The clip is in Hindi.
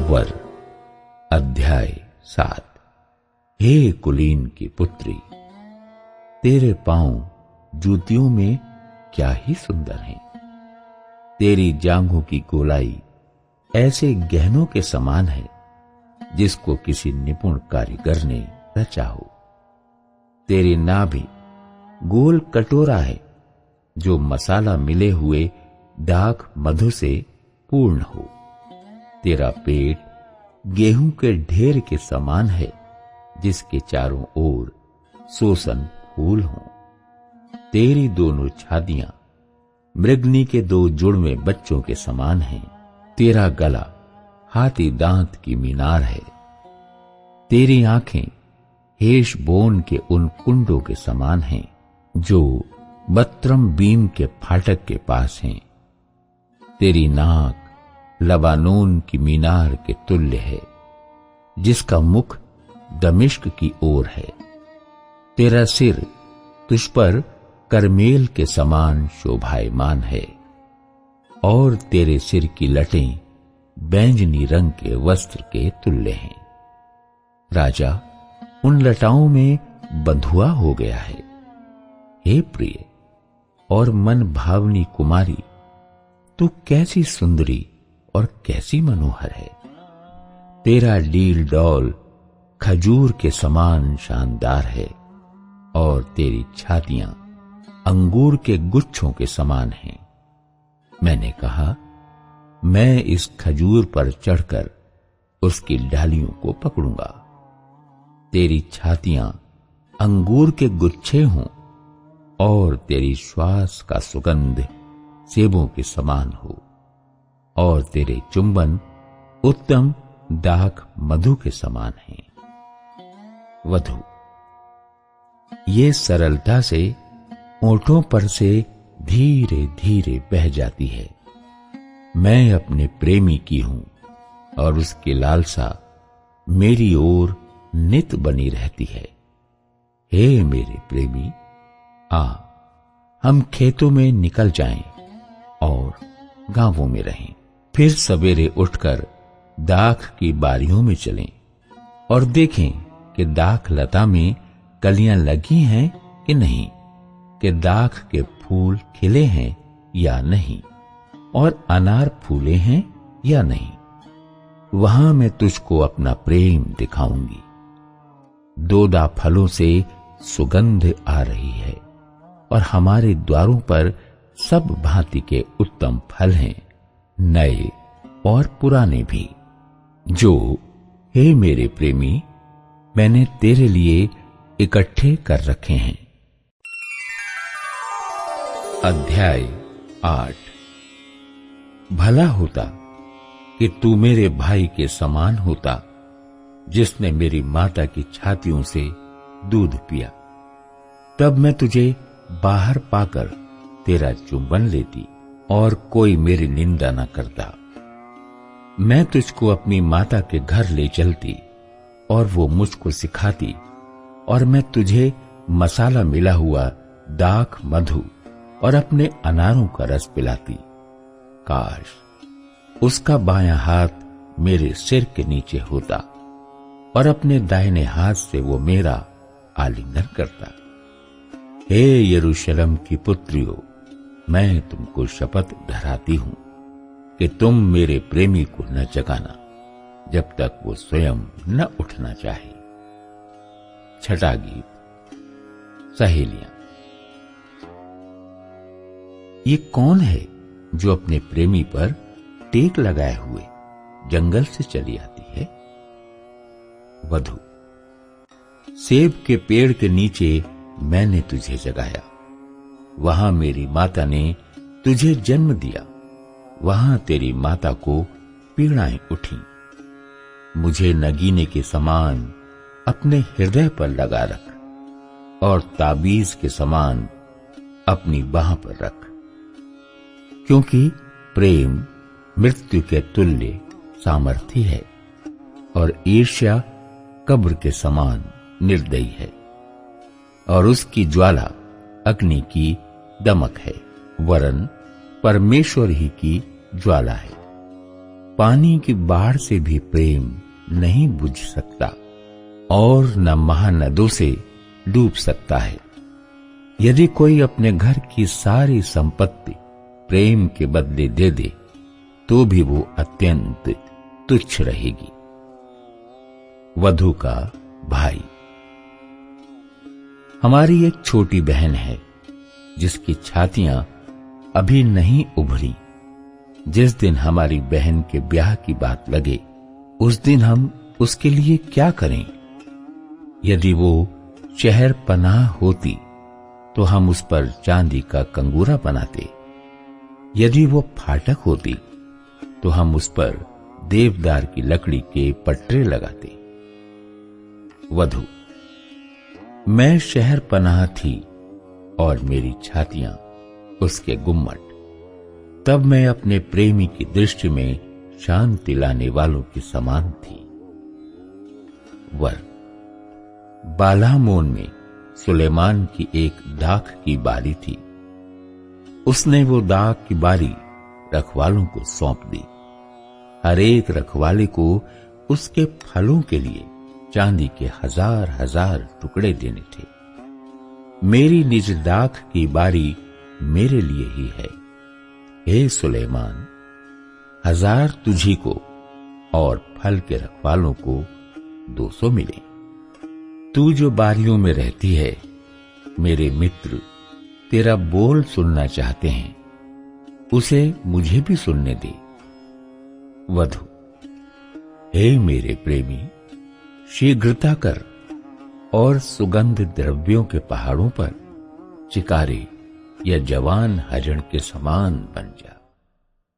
वर अध्याय 7। हे कुलीन की पुत्री, तेरे पांव जूतियों में क्या ही सुंदर हैं। तेरी जांघों की गोलाई ऐसे गहनों के समान है जिसको किसी निपुण कारीगर ने रचा हो। तेरी नाभि गोल कटोरा है जो मसाला मिले हुए दाख मधु से पूर्ण हो। तेरा पेट गेहूं के ढेर के समान है जिसके चारों ओर सोसन फूल हों। तेरी दोनों छातियां मृगनी के 2 जुड़वे बच्चों के समान हैं। तेरा गला हाथी दांत की मीनार है। तेरी आंखें हेश बोन के उन कुंडों के समान हैं जो बत्रम बीम के फाटक के पास हैं। तेरी नाक लबानोन की मीनार के तुल्य है जिसका मुख दमिश्क की ओर है। तेरा सिर तुझ पर करमेल के समान शोभायमान है और तेरे सिर की लटें बैंजनी रंग के वस्त्र के तुल्य हैं। राजा उन लटाओं में बंधुआ हो गया है। हे प्रिय और मन भावनी कुमारी, तू कैसी सुंदरी और कैसी मनोहर है। तेरा डील डौल खजूर के समान शानदार है और तेरी छातियां अंगूर के गुच्छों के समान हैं। मैंने कहा, मैं इस खजूर पर चढ़कर उसकी डालियों को पकड़ूंगा। तेरी छातियां अंगूर के गुच्छे हों और तेरी श्वास का सुगंध सेबों के समान हो और तेरे चुंबन उत्तम दाख मधु के समान हैं। वधु ये सरलता से ओंठों पर से धीरे धीरे बह जाती है। मैं अपने प्रेमी की हूं और उसकी लालसा मेरी ओर नित बनी रहती है। हे मेरे प्रेमी, आ हम खेतों में निकल जाएं और गांवों में रहें। फिर सवेरे उठकर दाख की बारियों में चलें और देखें कि दाख लता में कलियां लगी हैं कि नहीं, कि दाख के फूल खिले हैं या नहीं और अनार फूले हैं या नहीं। वहां मैं तुझको अपना प्रेम दिखाऊंगी। दोदा फलों से सुगंध आ रही है और हमारे द्वारों पर सब भांति के उत्तम फल हैं, नए और पुराने भी, जो हे मेरे प्रेमी मैंने तेरे लिए इकट्ठे कर रखे हैं। अध्याय 8। भला होता कि तू मेरे भाई के समान होता जिसने मेरी माता की छातियों से दूध पिया। तब मैं तुझे बाहर पाकर तेरा चुंबन लेती और कोई मेरी निंदा न करता। मैं तुझको अपनी माता के घर ले चलती और वो मुझको सिखाती और मैं तुझे मसाला मिला हुआ दाख मधु और अपने अनारों का रस पिलाती। काश उसका बायां हाथ मेरे सिर के नीचे होता और अपने दाहिने हाथ से वो मेरा आलिंगन करता। हे यरूशलेम की पुत्रियों, मैं तुमको शपथ धराती हूं कि तुम मेरे प्रेमी को न जगाना जब तक वो स्वयं न उठना चाहे। छठा गीत, सहेलियां। ये कौन है जो अपने प्रेमी पर टेक लगाए हुए जंगल से चली आती है? वधु, सेब के पेड़ के नीचे मैंने तुझे जगाया। वहां मेरी माता ने तुझे जन्म दिया। वहां तेरी माता को पीड़ाएं उठी। मुझे नगीने के समान अपने हृदय पर लगा रख और ताबीज के समान अपनी बाह पर रख, क्योंकि प्रेम मृत्यु के तुल्य सामर्थी है और ईर्ष्या कब्र के समान निर्दयी है और उसकी ज्वाला अग्नि की दमक है, वरन परमेश्वर ही की ज्वाला है। पानी की बाढ़ से भी प्रेम नहीं बुझ सकता और न महानदों से डूब सकता है। यदि कोई अपने घर की सारी संपत्ति प्रेम के बदले दे दे तो भी वो अत्यंत तुच्छ रहेगी। वधू का भाई। हमारी एक छोटी बहन है जिसकी छातियां अभी नहीं उभरी। जिस दिन हमारी बहन के ब्याह की बात लगे उस दिन हम उसके लिए क्या करें? यदि वो शहर पनाह होती तो हम उस पर चांदी का कंगूरा बनाते। यदि वो फाटक होती तो हम उस पर देवदार की लकड़ी के पटरे लगाते। वधू। मैं शहर पनाह थी और मेरी छातियां उसके गुम्मट। तब मैं अपने प्रेमी की दृष्टि में शांति लाने वालों की समान थी। वर। बालामोन में सुलेमान की एक दाख की बारी थी। उसने वो दाख की बारी रखवालों को सौंप दी। हर एक रखवाले को उसके फलों के लिए चांदी के हजार हजार टुकड़े देने थे। मेरी निज दाख की बारी मेरे लिए ही है। हे सुलेमान, 1000 तुझी को और फल के रखवालों को 200 मिले। तू जो बारियों में रहती है, मेरे मित्र तेरा बोल सुनना चाहते हैं, उसे मुझे भी सुनने दे। वधू। हे मेरे प्रेमी, शीघ्रता कर और सुगंध द्रव्यों के पहाड़ों पर चिकारे या जवान हजन के समान बन जा।